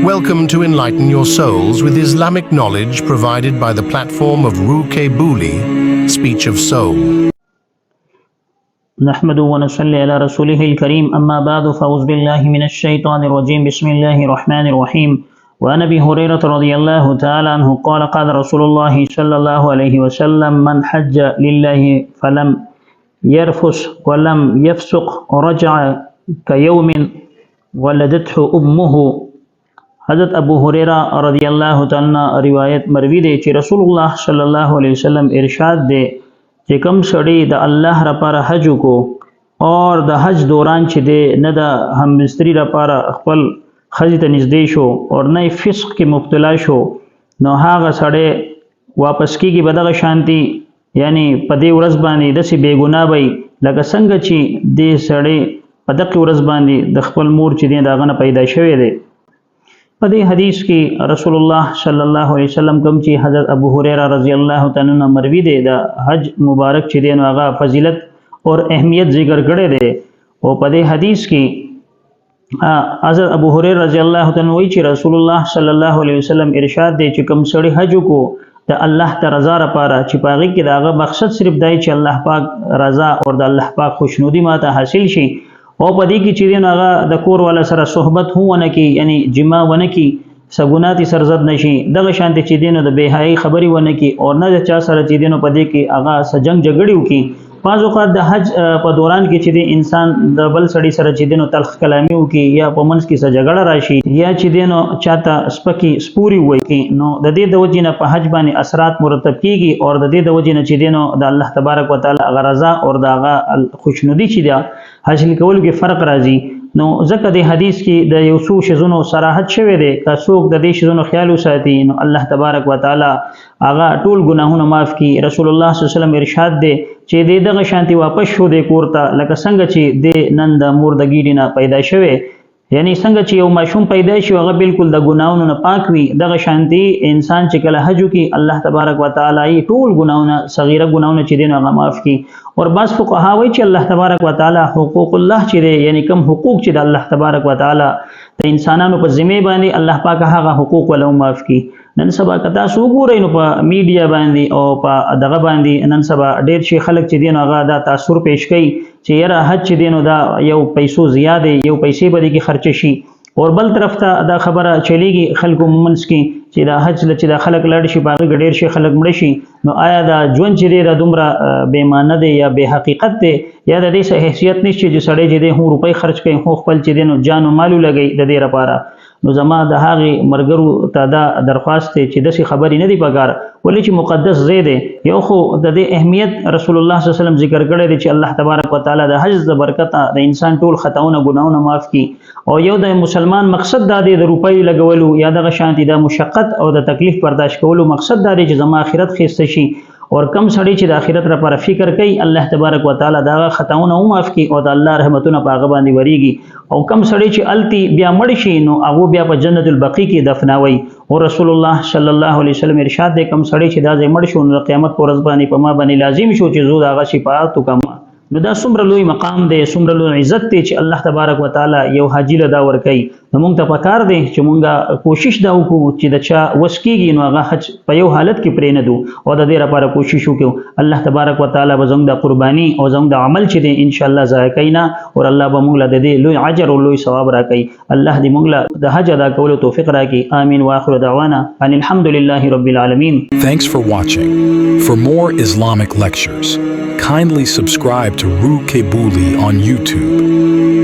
Welcome to Enlighten Your Souls with Islamic knowledge provided by the platform of Ruke Buli, Speech of Soul. نحمد ونصلي على رسوله الكريم أما بعد فأعوذ بالله من الشيطان الرجيم بسم الله الرحمن الرحيم وعن أبي هريرة رضي الله تعالى عنه قال قال رسول الله صلى الله عليه وسلم من حج لله فلم يرفث ولم يفسق رجع كيوم ولدته أمه. حضرت ابو هریرہ رضی اللہ تعالی عنہ روایت مروی دی چې رسول الله صلی الله علیه وسلم ارشاد دی چې کوم سړی د الله لپاره حج کو اور د حج دوران چې دی نه د همستری لپاره خپل خځې ته نږدې شو او نه فسق کې مبتلا شو نو هغه سړی واپس کیږي بدغه شانتي یعنی په دې ورځ باندې د سی بیګناه وي لکه څنګه چې دې سړی په دغه ورځ باندې د خپل مور چې دی داغه نه پیدا شوی دی. په دې حدیث کې رسول الله صلی الله علیه وسلم کوم چې حضرت ابو هريره رضی الله تعالی عنہ مروی دی د حج مبارک چې دی نو هغه فضیلت او اهمیت ذکر کړی دی او په دې حدیث کې حضرت ابو هريره رضی الله تعالی عنہ وایي چې رسول الله صلی الله علیه وسلم ارشاد دی چې کوم سړی حج کو د الله ته رضا لپاره چې پاغي کې داغه مقصد صرف دی چې الله پاک رضا او د الله پاک خوشنودي ماته حاصل شي او په دې کې چې دین هغه د کور والا سره صحبت هونه کی یعنی جما ونه کی سګوناتی سرزد نشي دغه شانتي چې دین د بهای خبري ونه کی او نه چا سره چې دین په دې کې هغه سجنګ جګړیو کی بعض اوقات د حج په دوران کې چې د انسان د بل سړی سره چې دین تلخ کلامی وکي یا په منځ کې څه جګړه راشي یا چې دین چاته سپکی سپوري وای کی نو د دې د وجې نه په حج باندې اثرات مرتب کیږي او د دې د وجې نه چې دین د الله تبارک وتعالى غرضا او د خوشنودي چې دا حاصل کولو کې فرق راځي. نو ځکه د حدیث کې د یو څو شذونو صراحت شوه دی که څوک د دې شذونو خیال وساتي نو الله تبارک وتعالى هغه ټول ګناهونه معاف کړي. رسول الله صلی الله علیه وسلم ارشاد دی چې دغه شانتي واپس شو د کوړه لکه څنګه چې د نن د مور د ګیډې نه پیدا شوه یعنی څنګه چې یو ماشوم پیدا شي هغه بالکل د ګناونو نه پاک وي دغه شانتي انسان چې کله حج کوي الله تبارک وتعالى ټول ګناونه صغیره ګناونه چې دین هغه معاف کړي. اور بعض فقها وایي چې الله تبارک وتعالى حقوق الله چې دی یعنی کوم حقوق چې د الله تبارک وتعالى د انسانانو په ذمہ باندې الله پاک هغه حقوق ولو معاف کړي. نن سبا کتا سو ګورئ نو په میډیا باندې او په دغه باندې نن سبا ډېر شي خلک چې دین هغه دا تاثر پیش کوي چې یاره حج چې دینو دا یو پیسو زیاده یو پیسې به کې خرچ شي اور بل طرف ته دا خبره چلیږي خلکو مومنس کې چې دا حج چې دا خلک لړ شي باغ ډېر شي خلک مړ شي نو آیا دا ژوند چې دا دومره بې معنی دی یا بې حقیقت دی یا د دې څه حیثیت نشته چې سړی چې دی هو روپۍ خرچ کوي خو خپل چې دینو جان او مال لګي د دې لپاره. نو زما د هغه مرګرو ته دا درخواست چې د څه خبرې نه دی پکار ولې چې مقدس زید یو خو د دې اهمیت رسول الله صلی الله علیه وسلم ذکر کړی دی چې الله تبارک وتعالى د حج د برکت د انسان ټول خطاونه ګناونه معاف کړي او یو د مسلمان مقصد دا دی د روپۍ لګولو یا د شانتي د مشقت او د تکلیف برداشت کولو مقصد دا دی چې زما آخرت خسته شي اور کم سړی چې د آخرت لپاره فکر کوي الله تبارک وتعالى دا خطاونه معاف کړي او د الله رحمتونه په هغه باندې وریږي او کم سړی چې التی بیا مړ شي نو هغه بیا په جنت البقیع کې دفناوي. او رسول الله صلی الله علیه وسلم ارشاد دی کم سړی چې دا ځای مړ شو نو قیامت پر ورځ باندې په ما باندې لازم شو چې زو دا هغه شفاعت وکم. نو دا څومره لوی مقام دی څومره لوی عزت دی چې الله تبارک وتعالى یو حاجی له دا ور کوي. نو موږ ته پکار دی چې موږ کوشش دا وکړو چې د چا وس کېږي نو هغه حج په یو حالت کې پرې نه دو او د دې لپاره کوشش وکړو. الله تبارک وتعالى به زموږ د قرباني او زموږ د عمل چې دی ان شاء الله ضایع کوي نه او الله به موږ له دې لوی اجر او لوی ثواب راکړي. الله دې موږ له د حج ادا کولو توفیق راکړي. آمین واخر دعوانا ان الحمد لله رب العالمین. Thanks for watching. For more Islamic lectures, kindly subscribe to Ruke Buli on YouTube.